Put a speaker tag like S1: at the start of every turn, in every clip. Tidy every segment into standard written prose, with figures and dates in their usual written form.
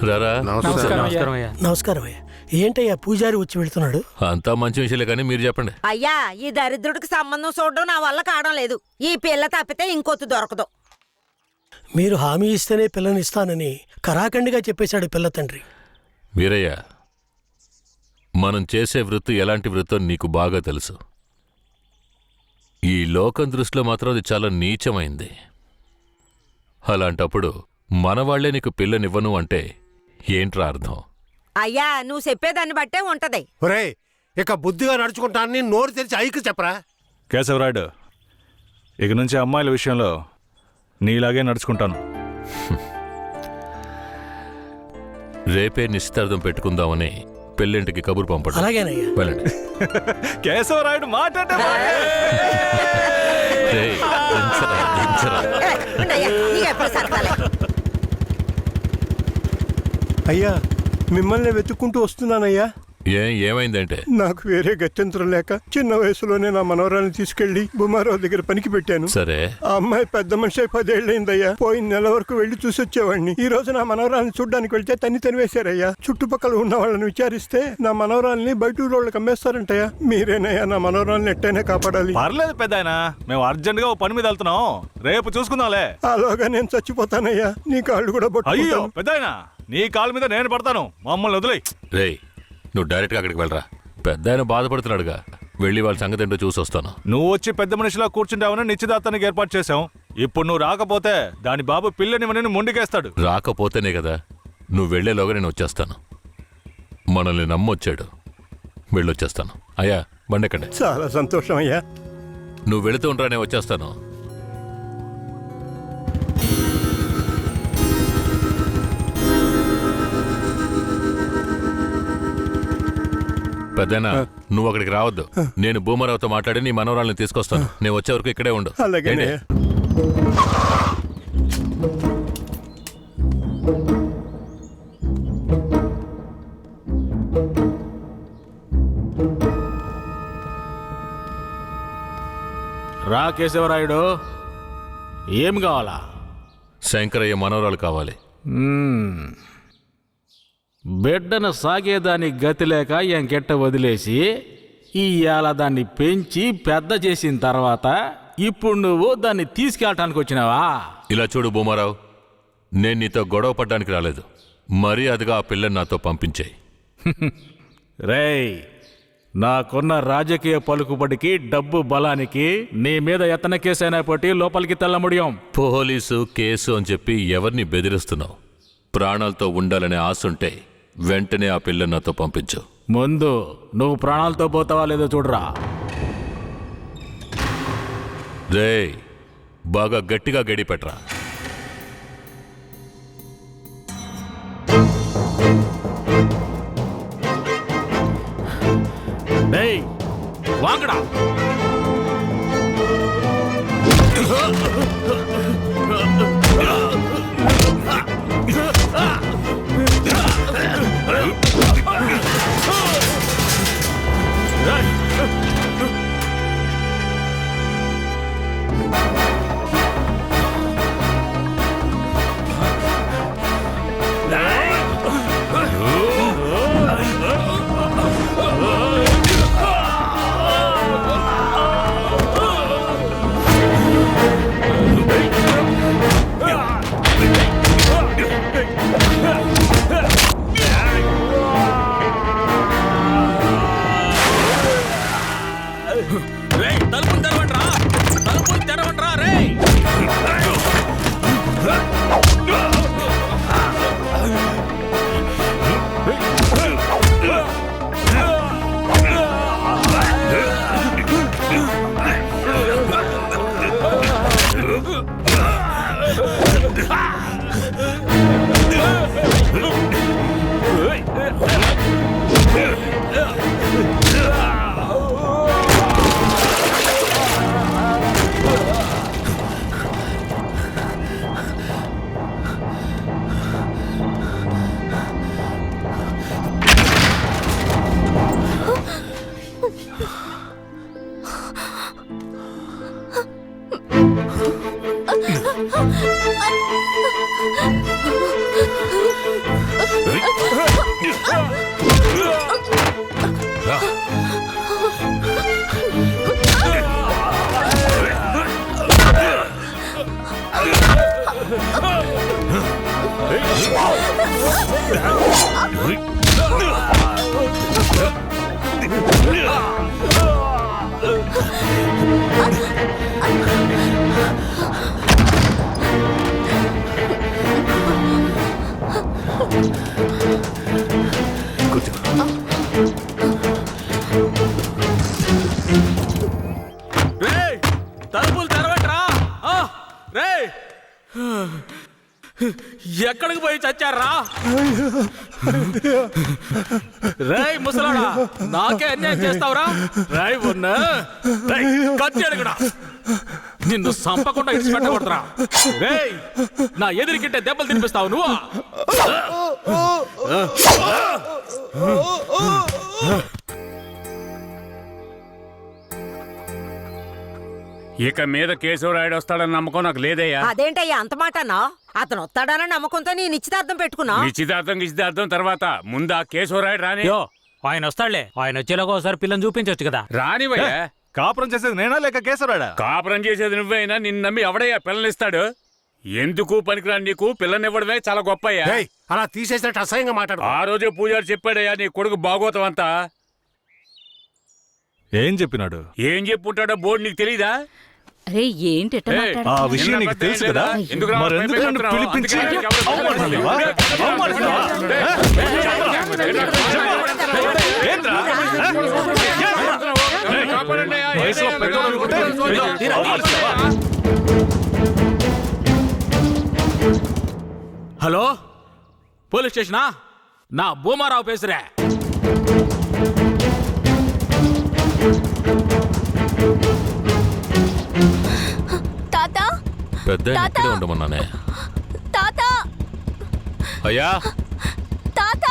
S1: రారా.
S2: నమస్కారం అయ్యా. ఏంటయ్యా పూజారి వచ్చి వెళ్తున్నాడు?
S1: అంతా మంచి విషయాలే కానీ మీరు చెప్పండి.
S3: అయ్యా, ఈ దరిద్రుడికి సంబంధం చూడడం నా వల్ల కావడం లేదు. ఈ పిల్ల తప్పితే ఇంకొత్తు దొరకదు.
S2: మీరు హామీ ఇస్తేనే పిల్లని ఇస్తానని కరాఖండిగా చెప్పేశాడు పిల్ల తండ్రి.
S1: వీరయ్య, మనం చేసే వృత్తి ఎలాంటి వృత్తో నీకు బాగా తెలుసు. ఈ లోకం దృష్టిలో మాత్రం అది చాలా నీచమైంది. అలాంటప్పుడు మనవాళ్లే నీకు పిల్లనివ్వను అంటే ఏంట్రా అర్థం?
S3: అయ్యా, నువ్వు చెప్పేదాన్ని బట్టే ఉంటది.
S4: ఒరే, ఇక బుద్ధిగా నడుచుకుంటానని నోరు తెరిచి ఐకి చెప్పరా.
S5: కేశవరాయుడు, ఇక నుంచి అమ్మాయిల విషయంలో నీలాగే నడుచుకుంటాను.
S1: రేపే నిశ్చితార్థం పెట్టుకుందామని పెళ్ళింటికి కబురు పంపండి.
S2: అలాగేనయ్యా.
S1: వెళ్ళండి.
S5: కేశవరాయుడు మాట
S1: రేయ్, దించరా, దించరా.
S3: ఉండయ్యా, నీకెప్పుడు సరదాలే.
S4: అయ్యా, మిమ్మల్ని వెతుక్కుంటూ వస్తున్నానయ్యా.
S1: ఏమైందంటే?
S4: నాకు వేరే గత్యంతరం లేక చిన్న వయసులోనే నా మనవరాన్ని తీసుకెళ్లి బుమారావు దగ్గర పనికి పెట్టాను.
S1: సరే,
S4: ఆ అమ్మాయి పెద్ద మనిషి 10 ఏళ్ళైందయ్యా. పోయిన నెల వరకు వెళ్లి చూసొచ్చేవాడిని. ఈ రోజు నా మనవరాన్ని చూడ్డానికి వెళ్తే తనివేశారయ్యా. చుట్టుపక్కల ఉన్న వాళ్ళని విచారిస్తే నా మనవరాల్ని బయట ఊళ్ళకి అమ్మేస్తారంటయ్యా. మీరేనయ్యా నా మనవరాల్ని ఎట్టైనా కాపాడాలి.
S5: పర్లేదు పెద్దాయనా, మేము అర్జెంట్ గా ఓ పని మీద వెళ్తున్నాం, రేపు చూసుకుందాంలే.
S4: అలాగా నేను చచ్చిపోతానయ్యా. నీ కాళ్ళు కూడా
S5: అయ్యో పెద్దాయనా, నీ కాళ్ళ మీద నేను పడతాను, మమ్మల్ని వదిలేయ్.
S1: రేయ్, నువ్వు డైరెక్ట్గా అక్కడికి వెళ్ళరా. పెద్ద ఆయన బాధపడుతున్నాడుగా, వెళ్ళి వాళ్ళ సంగతి ఏంటో చూసి వస్తాను.
S5: నువ్వు వచ్చి పెద్ద మనిషిలా కూర్చుంటావని నిశ్చితార్థానికి ఏర్పాటు చేశాం. ఇప్పుడు నువ్వు రాకపోతే దాని బాబు పిల్లని ముందుకేస్తాడు.
S1: రాకపోతేనే కదా. నువ్వు వెళ్లేలోగా నేను వచ్చేస్తాను. మనల్ని నమ్మొచ్చాడు, వెళ్ళొచ్చేస్తాను. అయ్యా, బండెక్కండి.
S4: చాలా సంతోషం అయ్యా.
S1: నువ్వు వెళుతూ ఉంటా, నేను వచ్చేస్తాను. పెద్దనా, నువ్వు అక్కడికి రావద్దు. నేను భూమరావుతో మాట్లాడి నీ మనవరాల్ని తీసుకొస్తాను. నేను వచ్చే వరకు ఇక్కడే ఉండు.
S4: అలాగే.
S6: రా కేశవరాయుడు, ఏం కావాలా?
S1: శంకరయ్య మనవరాలు కావాలి.
S6: బిడ్డను సాగేదానికి గతి లేక ఎంకెట్ట వదిలేసి ఇవాళ దాన్ని పెంచి పెద్ద చేసిన తర్వాత ఇప్పుడు నువ్వు దాన్ని తీసుకెళ్ళటానికి వచ్చినావా?
S1: ఇలా చూడు భూమారావు, నేను నీతో గొడవ పడ్డానికి రాలేదు. మర్యాదగా ఆ పిల్లని నాతో పంపించేయి.
S6: రేయ్, నాకున్న రాజకీయ పలుకుబడికి డబ్బు బలానికి నీ మీద ఎత్తన కేసైనా పట్టి లోపలికి తెల్లముడియం.
S1: పోలీసు కేసు అని చెప్పి ఎవరిని బెదిరిస్తున్నావు? ప్రాణాలతో ఉండాలనే ఆశుంటే వెంటనే ఆ పిల్లని నాతో పంపించు.
S6: ముందు నువ్వు ప్రాణాలతో పోతావా లేదో చూడరా.
S1: రేయ్, బాగా గట్టిగా గడిపెట్రా.
S6: డేయ్, వాంగడా.
S1: కూర్చో.
S6: రేయ్ తలుపులు తెరవట్రా. రేయ్ ఎక్కడికి పోయి చచ్చారా? రేయ్ ముసలాడా, నాకే అన్యాయం చేస్తావురా? రాయ్ ఉన్నా కత్తి అడుగుడా, నిన్ను సంపకుండా ఇచ్చి పెట్టకూడదురా. రేయ్ నా ఎదురుకింటే దెబ్బలు తినిపిస్తావు నువ్వు.
S7: ఇక మీద కేశవరాయుడు వస్తాడని నమ్మకం నాకు లేదయ్యా.
S3: అదేంటయ్యా అంత మాటనా? అతను వస్తాడన్న నమ్మకంతో నీ నిశ్చితార్థం పెట్టుకున్నా.
S7: నిశ్చితార్థం తర్వాత ముందు ఆ కేశవరాయుడు రాని.
S8: ఆయన వస్తాడులే. ఆయన వచ్చేలాగా ఒకసారి పిల్లని చూపించవచ్చు కదా.
S7: రానివయ్యా.
S5: కాపురం చేసేది నేనా లేక కేశవరాడా?
S7: కాపురం చేసేది నువ్వైనా నిన్ను నమ్మి ఎవడయ్యా పిల్లనిస్తాడు? ఎందుకు పనికిరాని నీకు పిల్లనివ్వడమే చాలా గొప్పయ్యా.
S9: అలా తీసేసినట్టు అసహ్యంగా మాట్లాడు.
S7: ఆ రోజే పూజారి చెప్పాడయ్యా నీ కొడుకు బాగోతం అంతా.
S5: ఏం చెప్పినాడు?
S7: ఏం చెప్పుంటాడో బోర్డు నీకు తెలీదా?
S10: అరే ఏంటి
S5: ఆ విషయం నీకు తెలుసు కదా, మరెందుకు నన్ను పిలిపించి అవమానిస్తావా? అవమానిస్తావా? ఏంట్రా? వయసులో పెద్దోడు అనుకుంటే అవమానిస్తావా?
S6: Hello police స్టేషనా? నా భూమారావు పేసురే.
S10: తాత
S1: పెద్ద ఇక్కడే ఉండమన్నానే.
S10: తాత
S1: అయ్యా
S10: తాత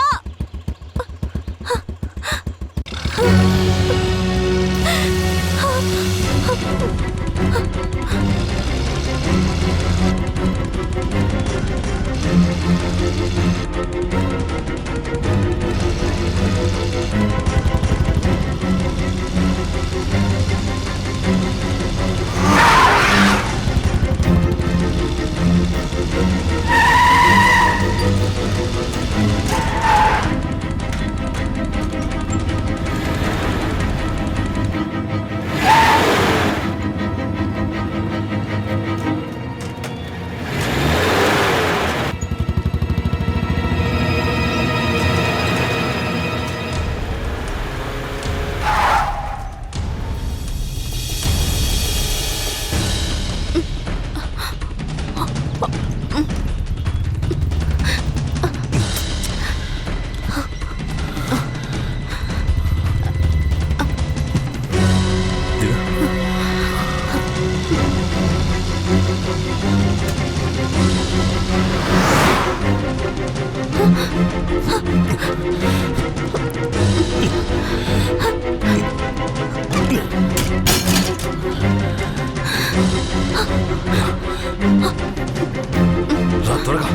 S1: త్వరగా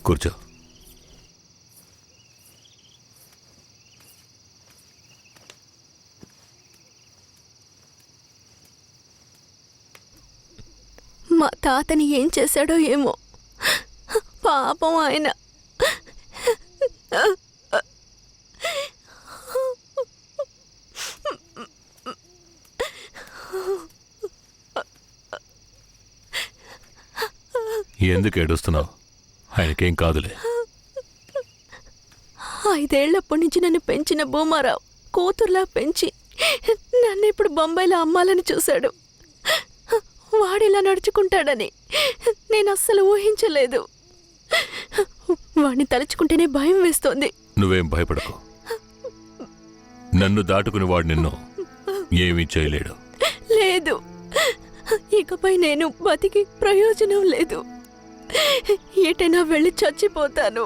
S1: కూర్చో.
S10: మా తాతని ఏం చేశాడో ఏమో, పాపం ఆయన.
S1: ఎందుకు ఏడుస్తున్నావు? ఆయనకేం కాదులే.
S10: 5 ఏళ్లప్పటి నుంచి నన్ను పెంచిన భూమారావు కూతుర్లా పెంచి నన్ను ఇప్పుడు బొంబాయిలో అమ్మాలని చూశాడు. వాడిలా నడుచుకుంటాడని నేను అస్సలు ఊహించలేదు. వాడిని తలుచుకుంటేనే భయం వేస్తోంది.
S1: నువ్వేం భయపడకు. నన్ను దాటుకుని వాడు నిన్ను ఏమీ చేయలేడు.
S10: లేదు, ఇకపై నేను బతికి ప్రయోజనం లేదు. ఏటైనా వెళ్ళి చచ్చిపోతాను.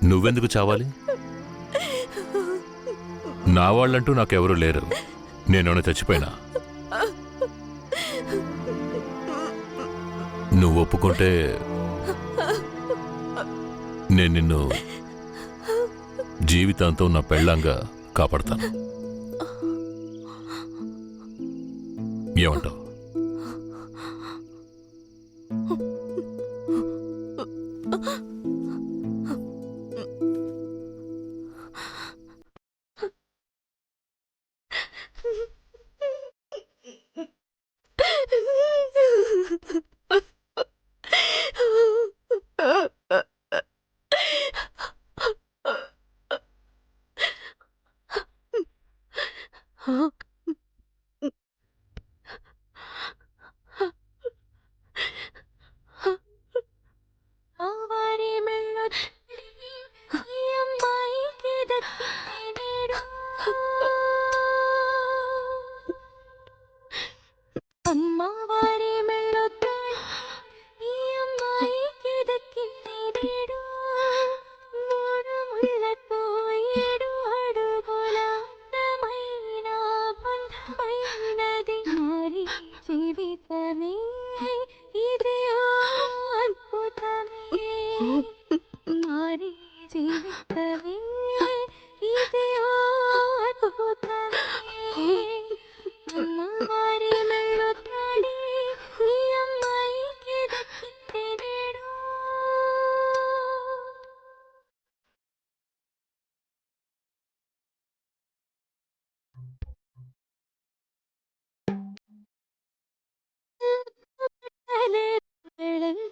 S1: నువ్వెందుకు చావాలి? నా వాళ్ళంటూ నాకెవరూ లేరు. నేను చచ్చిపోయినా నువ్వు ఒప్పుకుంటే నేను నిన్ను జీవితాంతం నా పెళ్ళంగా కాపాడతాను. ఏమంటావు?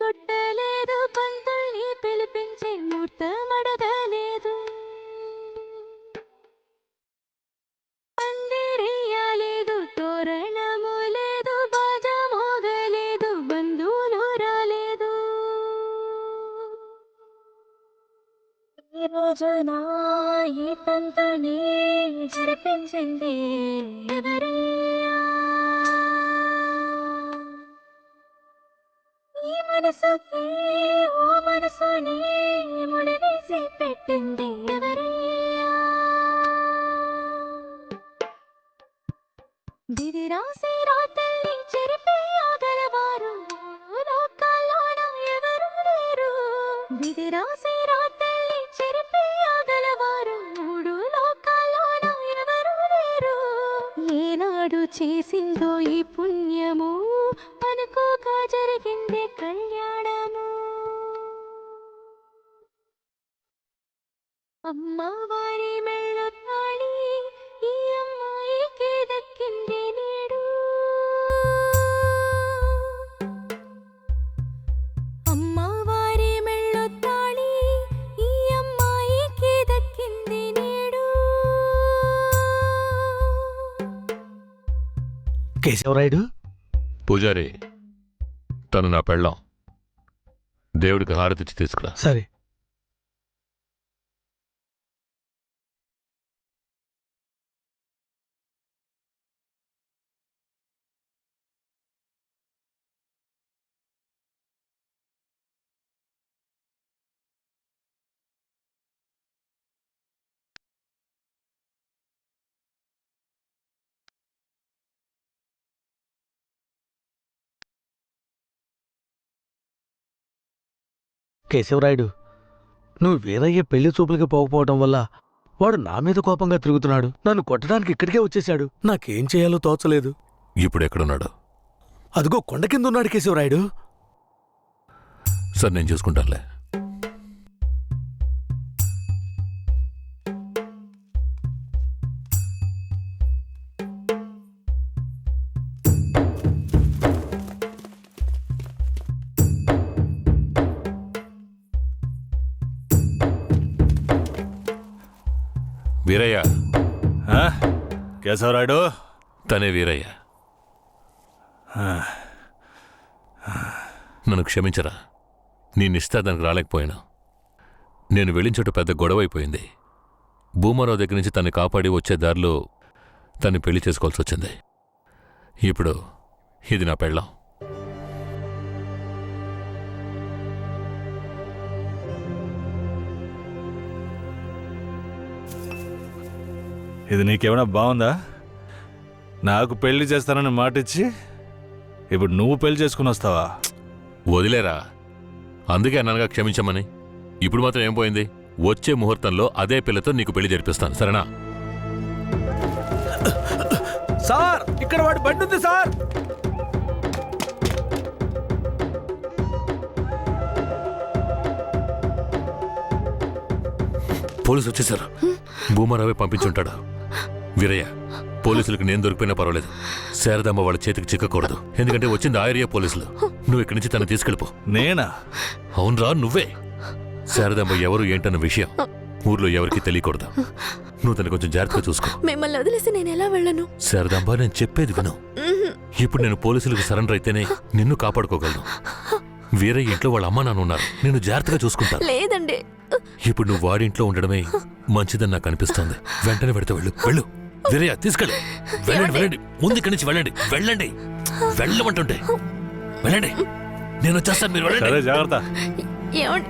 S10: కొట్టలేదు పంతుల్ని పిలిపించే ముహూర్తమడగలేదు. పందిరేయలేదు, తోరణము లేదు, బాజా మోగలేదు, బంధువులు రాలేదు. ఈ రోజున ఈ తంతుని జరిపించింది ఎవరయ్యా? ఈ మనసుకి ఓ మనసుని ముడివేసి పెట్టింది ఎవరయ్యా? విధి రాసి రాతల్ని చెరిపేయగలవారు లోకాల్లోన ఎవరు లేరు. విధి రాసి రాతల్ని చెరిపేయగలవారు మూడు లోకాల్లోన ఎవరు లేరు. ఏనాడు చేసిందో ఈ పుణ్యము అనుకోగా జరిగిందే కళ్యాణము. అమ్మవారి మెళ్ళు తాళి ఈ అమ్మాయికి దక్కింది నేడు. అమ్మవారి మెళ్ళు తాళి ఈ అమ్మాయికి దక్కింది నేడు.
S9: కేశవరాయుడు,
S1: పూజారి, తను నా పెళ్ళాం. దేవుడికి హారతిచ్చి తీసుకురా.
S9: సరే. కేశవరాయుడు, నువ్వు వీరయ్య పెళ్లి చూపులకి పోకపోవడం వల్ల వాడు నా మీద కోపంగా తిరుగుతున్నాడు. నన్ను కొట్టడానికి ఇక్కడికే వచ్చేశాడు. నాకేం చేయాలో తోచలేదు.
S1: ఇప్పుడు ఎక్కడున్నాడు?
S9: అదిగో కొండ కింద ఉన్నాడు కేశవరాయుడు.
S1: సార్, నేను చూసుకుంటానులే. వీరయ్య.
S5: కేశవరాయుడు?
S1: తనే వీరయ్య. నన్ను క్షమించరా. దానికి రాలేకపోయినా. నేను వెళ్ళించట పెద్ద గొడవైపోయింది. భూమారావు దగ్గర నుంచి తన్ని కాపాడి వచ్చే దారిలో తన్ని పెళ్లి చేసుకోవాల్సి వచ్చింది. ఇప్పుడు ఇది నా పెళ్ళాం.
S5: ఇది నీకేమైనా బాగుందా? నాకు పెళ్లి చేస్తానని మాటిచ్చి ఇప్పుడు నువ్వు పెళ్లి చేసుకుని వస్తావా?
S1: వదిలేరా. అందుకే అన్నానుగా క్షమించమని. ఇప్పుడు మాత్రం ఏం పోయింది? వచ్చే ముహూర్తంలో అదే పిల్లతో నీకు పెళ్లి జరిపిస్తాను, సరేనా?
S9: సార్ ఇక్కడ వాడి బండి ఉంది సార్.
S1: పోలీసు వచ్చేసారు. భూమారావే పంపించుంటాడు. వీరయ్య, పోలీసులకు నేను దొరికిపోయినా పర్వాలేదు, శారదమ్మ వాళ్ళ చేతికి చిక్కకూడదు. ఎందుకంటే వచ్చింది ఆ ఏరియా పోలీసులు. నువ్వు ఇక్కడి నుంచి తను తీసుకెళ్ళిపో.
S5: నేనా?
S1: అవునరా, నువ్వే. శారదమ్మ ఎవరు ఏంటన్న విషయం ఊర్లో ఎవరికి తెలియకూడదు. నువ్వు తను కొంచెం జాగ్రత్తగా చూసుకో.
S10: మిమ్మల్ని వదిలేసి నేను ఎలా వెళ్ళను?
S1: శారదాంబ, నేను చెప్పేది విను. ఇప్పుడు నేను పోలీసులకు సరెండర్ అయితేనే నిన్ను కాపాడుకోగలను. వీరయ్య ఇంట్లో వాళ్ళ అమ్మ నాన్న ఉన్నారు, నిన్ను జాగ్రత్తగా చూసుకుంటారు.
S10: లేదండి.
S1: ఇప్పుడు నువ్వు వాడింట్లో ఉండడమే మంచిదని నాకు అనిపిస్తోంది. వెంటనే పెడితే వెళ్ళు. వెళ్ళు వీరయ్య, తీసుకెళ్ళు. వెళ్ళండి వెళ్ళండి, ముందు ఇక్కడి నుంచి వెళ్ళండి. వెళ్ళండి, వెళ్ళమంటుంటే వెళ్ళండి. నేను వచ్చేస్తాను, మీరు వెళ్ళండి.
S5: సరే, జాగ్రత్త.
S10: ఏమండి?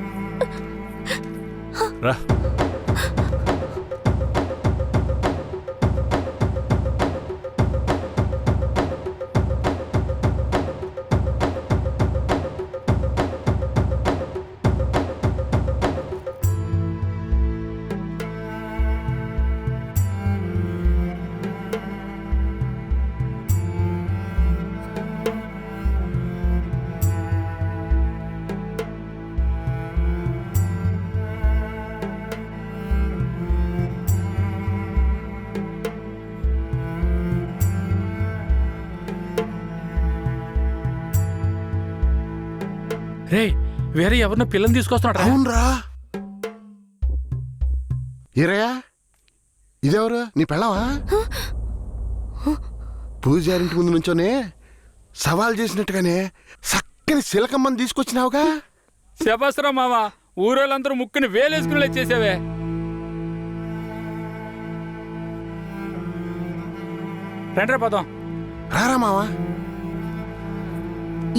S5: రా.
S6: రే, వేరే ఎవరినో పిల్లని తీసుకొస్తున్నాడు.
S11: అవునరా. ఈరయ్య, ఇదెవరు? నీ పెళ్ళవా? పూజారింటి ముందు నుంచోనే సవాల్ చేసినట్టుగానే చక్కని శిలకమ్మని తీసుకొచ్చినావుగా.
S7: శబాస్రా మామ, ఊరోళ్ళందరూ ముక్కుని వేలేసుకుని చేసావే. రండ్రా పోదాం.
S11: రారా మావా.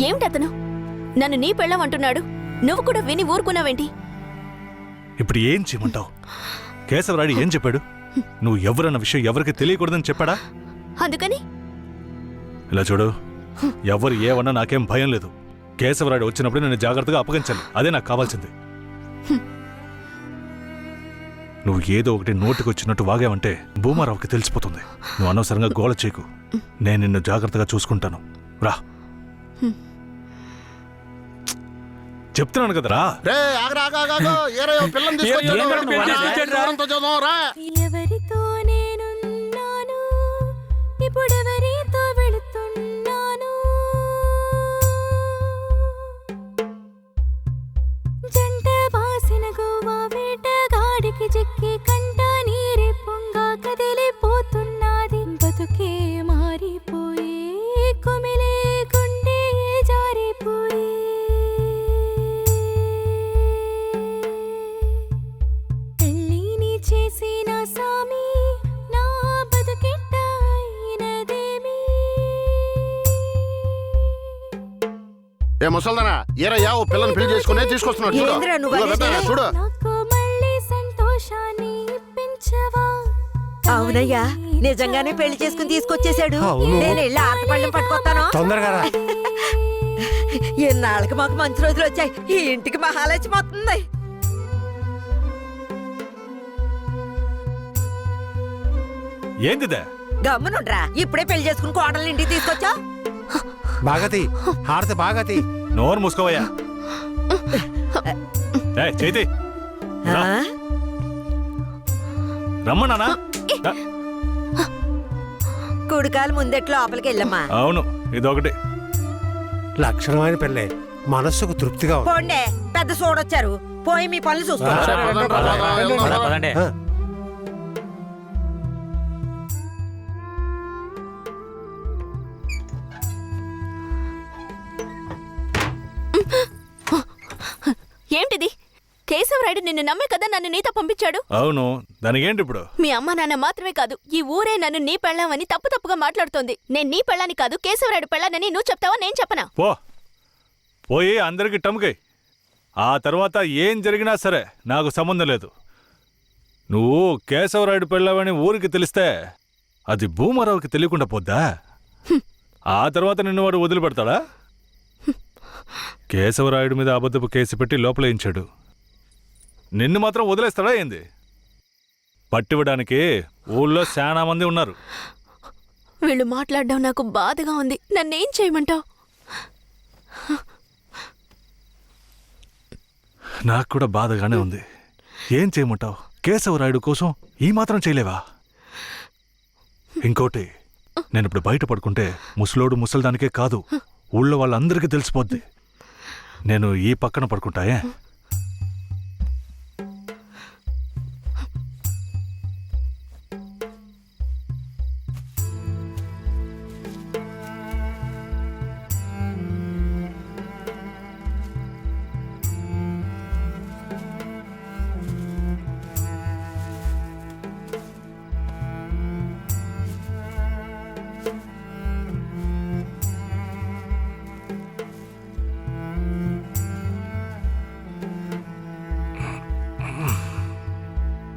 S10: ఏమిటి అతను నన్ను నీ పెళ్ళమంటున్నాడు? నువ్వు కూడా విని ఊరుకున్నావేంటి?
S5: ఇప్పుడు ఏం చేయమంటావు? కేశవరాయుడు ఏం చెప్పాడు? నువ్వు ఎవరన్న విషయం ఎవరికి తెలియకూడదని చెప్పాడా?
S10: అందుకని
S5: ఇలా చూడు, ఎవరు ఏమన్నా నాకేం భయం లేదు. కేశవరాయుడు వచ్చినప్పుడు నేను జాగ్రత్తగా అప్పగించాలి, అదే నాకు కావాల్సింది. నువ్వు ఏదో ఒకటి నోటికి వచ్చినట్టు వాగావంటే భూమారావుకి తెలిసిపోతుంది. నువ్వు అనవసరంగా గోల చేయకు. నేను నిన్ను జాగ్రత్తగా చూసుకుంటాను. రా, చెప్తున్నాను కదరా.
S11: రే ఆగరా, ఏరయ్య పిల్లని తీసుకొచ్చాడు.
S10: ఎవరితో నేనున్నాను, ఇప్పుడెవరితో వెళుతున్నాను? జంట బాసిన గోవా వేటగాడికి చిక్కి కంట నీరి పొంగ కదిలిపోతున్నది. బతుకే మారిపోయి కుమిలే గుండె జారిపోయి చేసిన సామి నా బతుకిట్ట అయినదేమి?
S11: ఏ ముసల్దానా, ఏరయ్య ఓ పిల్లని పెళ్లి చేసుకునే తీసుకొస్తున్నాడు. చూడు.
S3: ఏందిరా నువ్వు
S11: ఇదిగో
S3: అనేది?
S11: పెద్దయ్య, చూడు.
S10: నాకు మళ్ళీ సంతోషాన్ని ఇప్పించవా?
S3: అవునయ్యా, నిజంగానే పెళ్లి చేసుకుని తీసుకొచ్చేసాడు. నేను వెళ్ళి ఆటపళ్ళం పట్టుకొస్తాను.
S4: తొందరగా రా.
S3: ఎన్నాళ్ళకి మాకు మంచి రోజులు వచ్చాయి. ఈ ఇంటికి మహాలక్ష్మి వస్తుంది.
S5: ఏందిదే?
S3: గమ్మునుండ్రా, ఇప్పుడే పెళ్లి చేసుకుని కోడలు ఇంటికి తీసుకొచ్చా.
S4: బాగతి హారతి, బాగతి.
S5: నోరు మూసుకోవయ్యా. చేతి రమ్మన్నానా?
S3: కుడికాలు ముందెట్లు లోపలికి వెళ్ళమ్మా.
S5: అవును, ఇదొకటి
S4: లక్షణమైన పెళ్ళే, మనస్సుకు తృప్తిగా ఉంది.
S3: పోండే, పెద్ద చూడొచ్చారు. పోయి మీ పనులు చూసుకోండి.
S8: పదండి.
S10: ఏంటిది? కేశవరాయుడు నిన్ను నమ్మే కదా నన్ను నీతో పంపించాడు.
S5: అవును, దానికేంటి ఇప్పుడు?
S10: మీ అమ్మ నాన్న మాత్రమే కాదు, ఈ ఊరే నన్ను నీ పెళ్ళామని తప్పుగా మాట్లాడుతోంది. నేను నీ పెళ్ళాని కాదు, కేశవరాయుడు పెళ్ళానని నువ్వు చెప్తావా, నేను చెప్పనా?
S5: పోయి అందరికి టమ్కై. ఆ తర్వాత ఏం జరిగినా సరే నాకు సంబంధం లేదు. నువ్వు కేశవరాయుడు పెళ్ళావని ఊరికి తెలిస్తే అది భూమారావుకి తెలియకుండా పోద్దా? ఆ తర్వాత నిన్ను వాడు వదిలిపెడతాడా? కేశవరాయుడు మీద అబద్ధపు కేసు పెట్టి లోపలేయించాడు. నిన్ను మాత్రం వదిలేస్తాడా ఏంది? పట్టివ్వడానికి ఊళ్ళో చాలా మంది ఉన్నారు.
S10: వీళ్ళు మాట్లాడడం నాకు బాధగా ఉంది. నన్నేం చేయమంటావు?
S5: నాకు కూడా బాధగానే ఉంది. ఏం చేయమంటావు? కేశవరాయుడు కోసం ఈ మాత్రం చేయలేవా? ఇంకోటి, నేను ఇప్పుడు బయట పడుకుంటే ముసలోడు ముసల్దానికే కాదు, ఊళ్ళో వాళ్ళందరికీ తెలిసిపోద్ది. నేను ఈ పక్కన పడుకుంటాయే.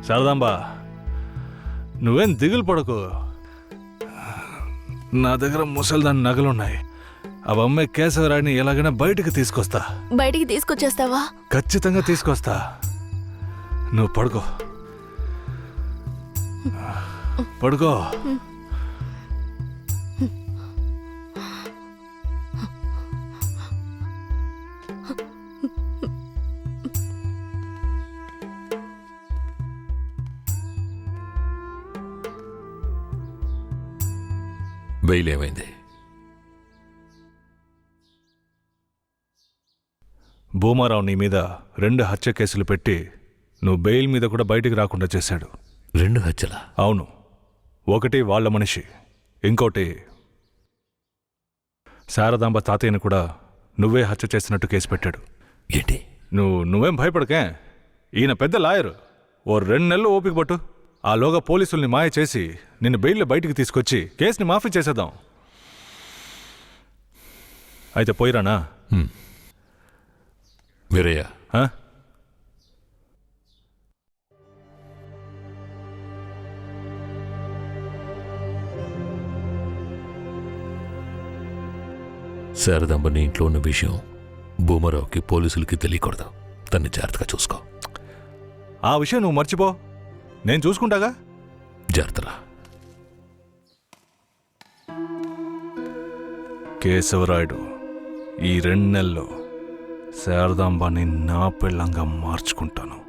S5: శారదాంబా, నువ్వేం దిగులు పడకు. నా దగ్గర ముసల్దాని నగలున్నాయి. అవమ్మే కేశవరాయుడిని ఎలాగైనా బయటికి తీసుకొస్తా.
S10: బయటికి తీసుకొచ్చేస్తావా?
S5: ఖచ్చితంగా తీసుకొస్తా. నువ్వు పడుకో, పడుకో.
S1: బెయిల్ ఏమైంది?
S5: భూమారావు నీ మీద 2 హత్య కేసులు పెట్టి నువ్వు బెయిల్ మీద కూడా బయటికి రాకుండా చేశాడు.
S1: 2 హత్యలా?
S5: అవును. ఒకటి వాళ్ళ మనిషి, ఇంకోటి శారదాంబ తాతయ్యని కూడా నువ్వే హత్య చేసినట్టు కేసు పెట్టాడు.
S1: ఏంటి?
S5: నువ్వేం భయపడకే. ఈయన పెద్ద లాయరు. ఓ 2 నెలలు ఓపిక పట్టు. ఆలోగా పోలీసుల్ని మాయ చేసి నిన్ను బెయిల్లో బయటికి తీసుకొచ్చి కేసుని మాఫీ చేసేద్దాం. అయితే పోయిరానా?
S1: వీరయ్య, శారదాంబ నీ ఇంట్లో ఉన్న విషయం భూమారావుకి పోలీసులకి తెలియకూడదు. తన్ని జాగ్రత్తగా చూసుకో.
S5: ఆ విషయం నువ్వు మర్చిపో, నేను చూసుకుంటాగా.
S1: జాగ్రత్తరా.
S5: కేశవరాయుడు, ఈ 2 నెలల్లో శారదాంబాని నా పెళ్ళంగా మార్చుకుంటాను.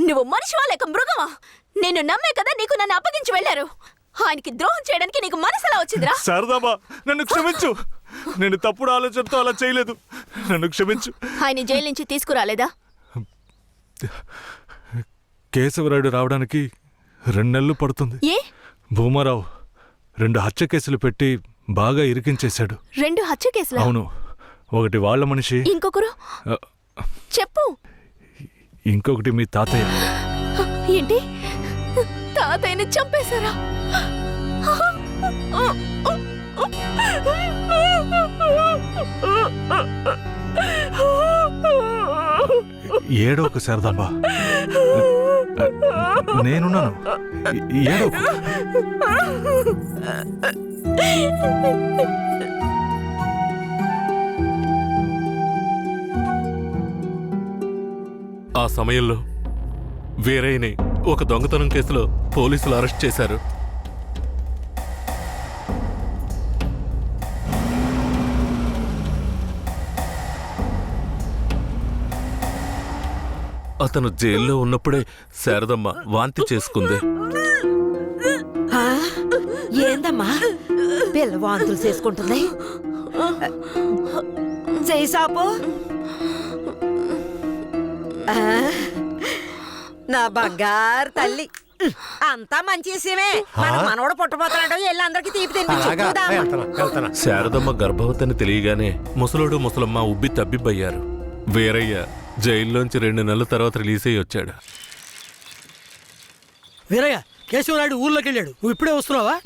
S10: నువ్వు మనిషివా లేక మృగమా? నేను నమ్మే కదా నీకు నన్ను అప్పగించి వెళ్లారు. ఆయనకి ద్రోహం చేయడానికి నీకు మనసులా వచ్చిందిరా?
S5: శారదాంబా, నన్ను క్షమించు. నేను తప్పుడు ఆలోచనతో అలా చేయలేదు. నన్ను క్షమించు.
S10: ఆయన జైలు నుంచి తీసుకురాలేదా?
S5: కేశవరాయుడు రావడానికి 2 నెలలు పడుతుంది.
S10: ఏ?
S5: భూమారావు 2 హత్య కేసులు పెట్టి బాగా ఇరికించేశాడు.
S10: 2 హత్య కేసులా?
S5: అవును. ఒకటి వాళ్ళ మనిషి,
S10: ఇంకొకరు చెప్పు.
S5: ఇంకొకటి మీ తాతయ్య.
S10: ఏంటి? తాతయ్యని చంపేశారా?
S5: ఏడోకు శారదాంబా, నేనున్నాను. ఏడోకు.
S1: ఆ సమయంలో వీరయ్యని ఒక దొంగతనం కేసులో పోలీసులు అరెస్ట్ చేశారు.
S12: అతను జైల్లో ఉన్నప్పుడే శారదమ్మ వాంతి చేసుకుంది.
S3: ఆ? ఏందమ్మా పిల్ల వాంతులు చేసుకుంటుంది? చెయ్యి సాపు. ఆ, నా బంగారు తల్లి, అంతా మంచి విషయమే. మన మనవడు పుట్టబోతున్నాడు, వెళ్ళి అందరికి తీపి తినిపించు.
S12: శారదమ్మ గర్భవతిని తెలియగానే ముసలోడు ముసలమ్మ ఉబ్బి తబ్బిబ్బయ్యారు. వీరయ్య జైల్లోంచి 2 నెలల తర్వాత రిలీజ్ అయ్యి వచ్చాడు.
S2: వీరయ్య, కేశవరాయుడు ఊర్లోకి వెళ్ళాడు. నువ్వు ఇప్పుడే వస్తున్నావా?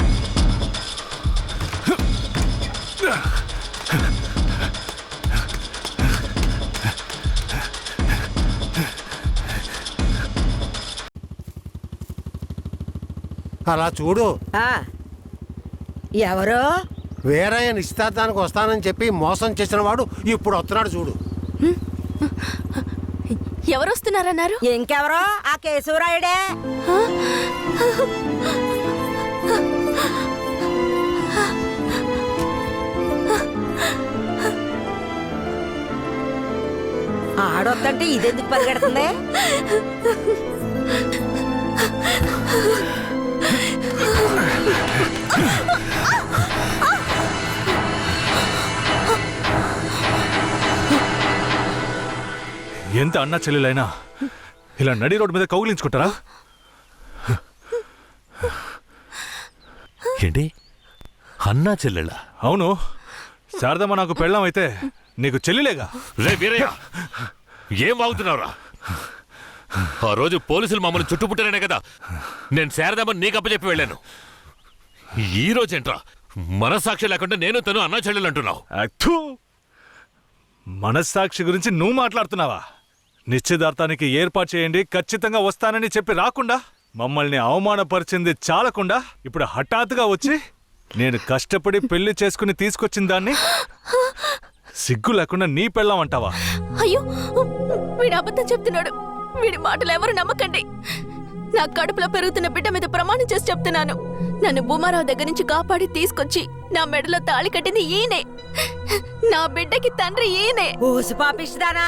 S13: అలా చూడు,
S3: ఆ, ఎవరు?
S13: వీరయ్య నిశ్చితార్థానికి వస్తానని చెప్పి మోసం చేసిన వాడు ఇప్పుడు వస్తున్నాడు చూడు.
S10: ఎవరు వస్తున్నారన్నారు?
S3: ఇంకెవరో ఆ కేశవరాయుడే. ఆడొద్దంటే ఇదెందుకు పరిగెడుతుంది?
S5: ఎంత అన్నా చెల్లెలైనా ఇలా నడి రోడ్డు మీద కౌగిలించుకుంటారా?
S1: ఏంటి అన్నా చెల్లెళ్ళ?
S5: అవును, శారదమ్మ నాకు పెళ్ళాం అయితే నీకు చెల్లిలేగా.
S1: రే వీరయ్య, ఏం వాగుతున్నావురా? ఆ రోజు పోలీసులు మమ్మల్ని చుట్టుముట్టారనే కదా నేను శారదమ్మని నీకు అప్పచెప్పి వెళ్ళాను. ఈ రోజేంట్రా మనస్సాక్షి లేకుండా నేను తను అన్నా చెల్లెలు అంటున్నావు?
S5: అత్తు, మనస్సాక్షి గురించి నువ్వు మాట్లాడుతున్నావా? నిశ్చితార్థానికి ఏర్పాటు చేయండి, ఖచ్చితంగా వస్తానని చెప్పి రాకుండా మమ్మల్ని అవమానపరిచింది చాలకుండా ఇప్పుడు హఠాత్తుగా వచ్చి నేను కష్టపడి పెళ్లి చేసుకుని తీసుకొచ్చిన దాన్ని సిగ్గు లేకుండా నీ పెళ్ళాం అంటావా?
S10: అయ్యో, వీడు అబద్ధం చెప్తున్నాడు. వీడి మాటలు ఎవరు నమ్మకండి. నా కడుపులో పెరుగుతున్న బిడ్డ మీద ప్రమాణం చేసి చెప్తున్నాను. నన్ను భూమారావు దగ్గర నుంచి కాపాడి తీసుకొచ్చి నా మెడలో తాళి కట్టింది ఈయనే. నా బిడ్డకి తండ్రి ఈయనే.
S3: ఊసి పాపిస్తానా?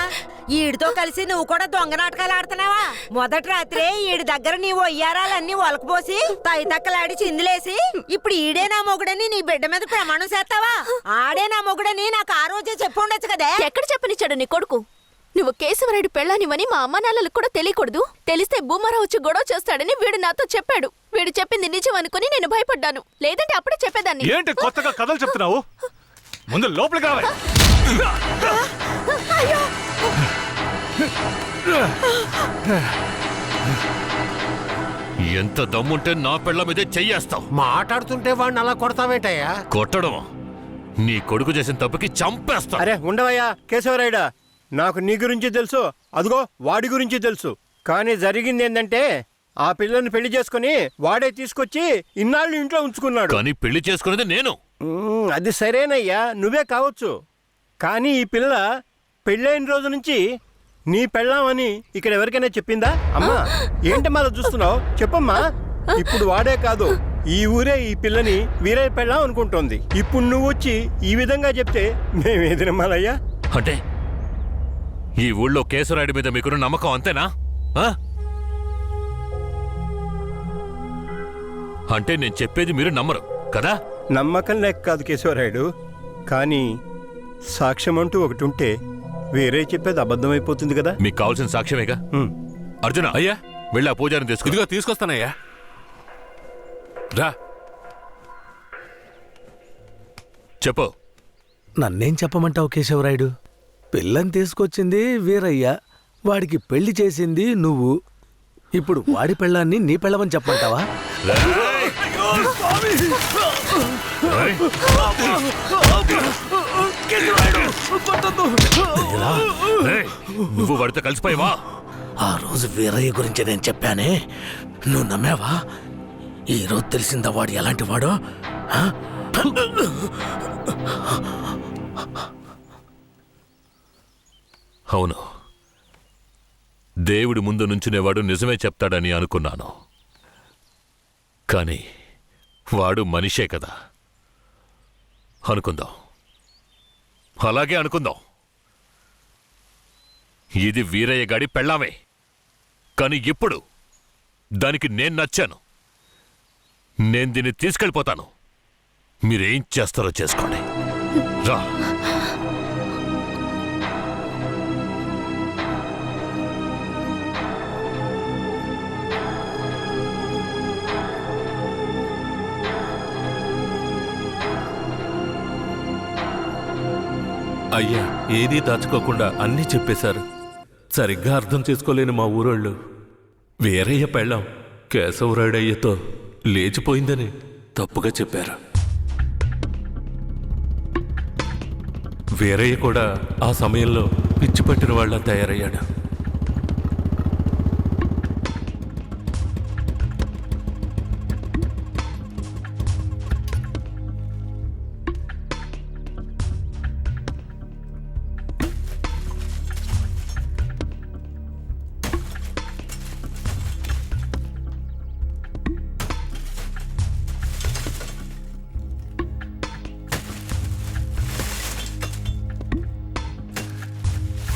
S3: ఈడితో కలిసి నువ్వు కూడా దొంగ నాటకాలు ఆడుతున్నావా? మొదటి రాత్రే ఈడి దగ్గర నీ ఒయ్యారాలన్నీ ఒలకపోసి తైతక్కలాడి చిందులేసి ఇప్పుడు ఈడే నా మొగుడని నీ బిడ్డ మీద ప్రమాణం చేస్తావా? ఆడే నా మొగుడని నాకు ఆ రోజే చెప్పు ఉండొచ్చు కదే.
S10: ఎక్కడ చెప్పనిచ్చాడు నీ కొడుకు? నువ్వు కేశవరాయుడు పెళ్ళానివని మా అమ్మ నాన్నలకు కూడా తెలియకూడదు. తెలిస్తే భూమారావు వచ్చి గొడవ చేస్తాడని వీడు నాతో చెప్పాడు. వీడు చెప్పింది నిజం అనుకుని నేను భయపడ్డాను. లేదంటే అప్పుడే చెప్పేదాన్ని.
S5: ఏంటి కొత్తగా కథలు చెప్తున్నావు? ముందు లోపలికి రావాలి.
S1: ఎంత దమ్ముంటే నా పెళ్ళ మీదే చెయ్యేస్తావు?
S13: మాట్లాడుతుంటే వాడిని అలా కొడతావేటయ్యా?
S1: కొట్టడం నీ కొడుకు చేసిన తప్పుకి చంపేస్తా.
S4: అరే ఉండవయ్యా కేశవరాయుడా, నాకు నీ గురించి తెలుసు, అదిగో వాడి గురించి తెలుసు. కానీ జరిగింది ఏంటంటే ఆ పిల్లని పెళ్లి చేసుకుని వాడే తీసుకొచ్చి ఇన్నాళ్ళు ఇంట్లో ఉంచుకున్నాడు.
S1: కానీ పెళ్లి చేసుకునేది నేను.
S4: అది సరేనయ్యా, నువ్వే కావచ్చు. కానీ ఈ పిల్ల పెళ్ళైన రోజు నుంచి నీ పెళ్ళామని ఇక్కడ ఎవరికైనా చెప్పిందా? అమ్మా ఏంటమ్మా అలా చూస్తున్నావు? చెప్పమ్మా. ఇప్పుడు వాడే కాదు, ఈ ఊరే ఈ పిల్లని వీరయ్య పెళ్ళాం అనుకుంటోంది. ఇప్పుడు నువ్వు వచ్చి ఈ విధంగా చెప్తే మేమేది నమ్మాలయ్యా?
S1: అంటే ఈ ఊళ్ళో కేశవరాయుడి మీద మీకున్న నమ్మకం అంతేనా? అంటే నేను చెప్పేది మీరు నమ్మరు కదా?
S4: నమ్మకం లేక కాదు కేశవరాయుడు, కానీ సాక్ష్యం అంటూ ఒకటి ఉంటే వేరే చెప్పేది అబద్ధమైపోతుంది కదా.
S1: మీకు కావాల్సిన సాక్ష్యమేగా. అర్జున,
S12: అయ్యా,
S1: వెళ్ళి ఆ పూజారిని తీసుకు.
S12: ఇదిగో తీసుకొస్తానయ్యా. రా.
S1: చెప్పు.
S9: నన్నేం చెప్పమంటావు కేశవరాయుడు? పిల్లని తీసుకొచ్చింది వీరయ్య, వాడికి పెళ్లి చేసింది నువ్వు. ఇప్పుడు వాడి పెళ్ళాన్ని నీ పెళ్ళమని చెప్పమంటావా?
S1: నువ్వు వాడితో కలిసిపోయావా?
S9: ఆ రోజు వీరయ్య గురించి నేను చెప్పానే, నువ్వు నమ్మావా? ఈరోజు తెలిసిందా వాడు ఎలాంటి వాడో?
S1: అవును, దేవుడి ముందు నుంచునేవాడు నిజమే చెప్తాడని అనుకున్నాను. కానీ వాడు మనిషే కదా. అనుకుందాం, అలాగే అనుకుందాం. ఇది వీరయ్య గాడి పెళ్ళామే. కానీ ఇప్పుడు దానికి నేను నచ్చాను. నేను దీన్ని తీసుకెళ్ళిపోతాను. మీరేం చేస్తారో చేసుకోండి. రా.
S12: అయ్యా ఏదీ దాచుకోకుండా అన్నీ చెప్పేశారు. సరిగ్గా అర్థం చేసుకోలేని మా ఊరోళ్ళు వీరయ్య పెళ్ళాం కేశవరాయుడయ్యతో లేచిపోయిందని తప్పుగా చెప్పారు. వీరయ్య కూడా ఆ సమయంలో పిచ్చి పట్టిన వాళ్ళ తయారయ్యాడు.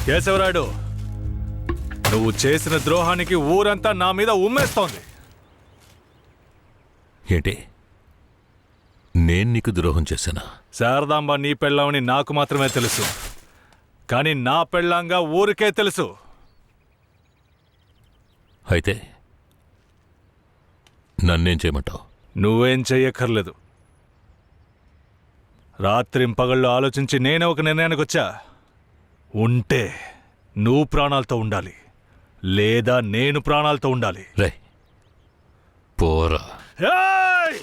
S5: కేశవరాయుడు, నువ్వు చేసిన ద్రోహానికి ఊరంతా నా మీద ఉమ్మేస్తోంది.
S1: ఏంటి? నేను నీకు ద్రోహం చేశానా?
S5: శారదాంబ నీ పెళ్ళామని నాకు మాత్రమే తెలుసు, కానీ నా పెళ్ళాంగా ఊరికే తెలుసు.
S1: అయితే నన్నేం చేయమంటావు?
S5: నువ్వేం చెయ్యక్కర్లేదు. రాత్రింపగళ్ళు ఆలోచించి నేనే ఒక నిర్ణయానికి వచ్చా. ఉంటే నువ్వు ప్రాణాలతో ఉండాలి, లేదా నేను ప్రాణాలతో ఉండాలి.
S1: రే పోరా.
S5: ఏయ్!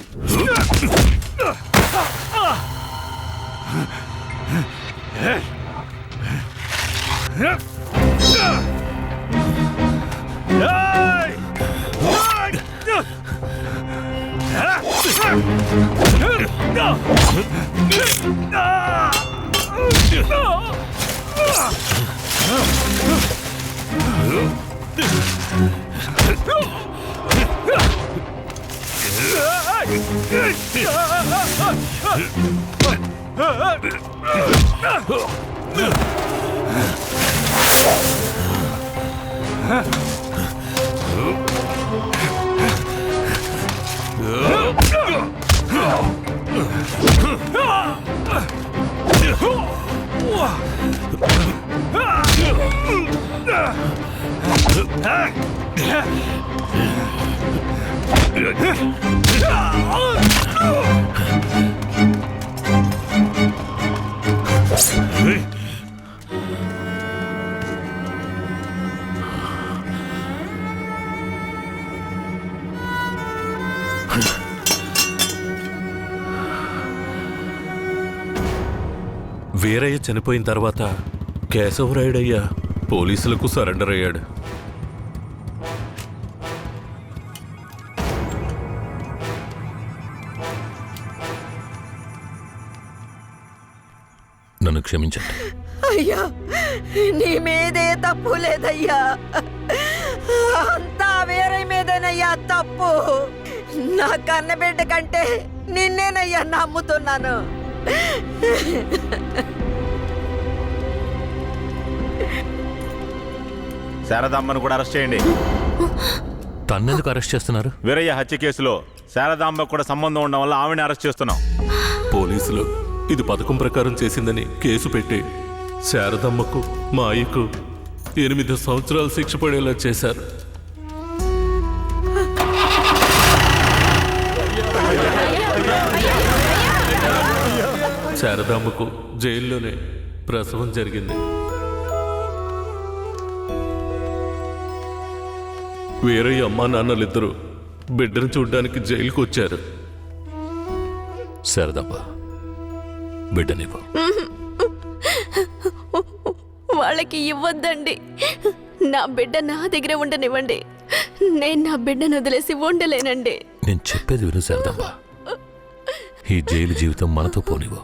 S12: వీరయ్య చనిపోయిన తర్వాత కేశవరాయుడయ్య పోలీసులకు సరెండర్ అయ్యాడు.
S1: నన్ను క్షమించండి.
S3: అయ్యా, నీ మీదే తప్పు లేదయ్యా, అంతా వేరే మీదేనయ్యా తప్పు. నా కన్నబిడ్డ కంటే నిన్నేనయ్యా నమ్ముతున్నాను.
S14: శారదాంబను కూడా అరెస్ట్ చేయండి.
S1: తన్నెందుకు అరెస్ట్ చేస్తున్నారు?
S14: వీరయ్య హత్య కేసులో శారదాంబకు కూడా సంబంధం ఉండడం వల్ల ఆవిడని అరెస్ట్ చేస్తున్నాం.
S12: పోలీసులు ఇది పథకం ప్రకారం చేసిందని కేసు పెట్టి శారదమ్మకు మా అయ్యకు 8 సంవత్సరాలు శిక్ష పడేలా చేశారు. శారదాంబకు జైల్లోనే ప్రసవం జరిగింది. వీరయ్య అమ్మా నాన్నలిద్దరూ బిడ్డను చూడ్డానికి జైలుకు వచ్చారు.
S1: శారదాంబ, బిడ్డనివ్వు.
S10: వాళ్ళకి ఇవ్వద్దండి. నా బిడ్డ నా దగ్గర ఉండనివ్వండి. నేను నా బిడ్డను వదిలేసి ఉండలేనండి.
S1: నేను చెప్పేది విను శారదాంబ. ఈ జైలు జీవితం మనతో పోనివ్వు.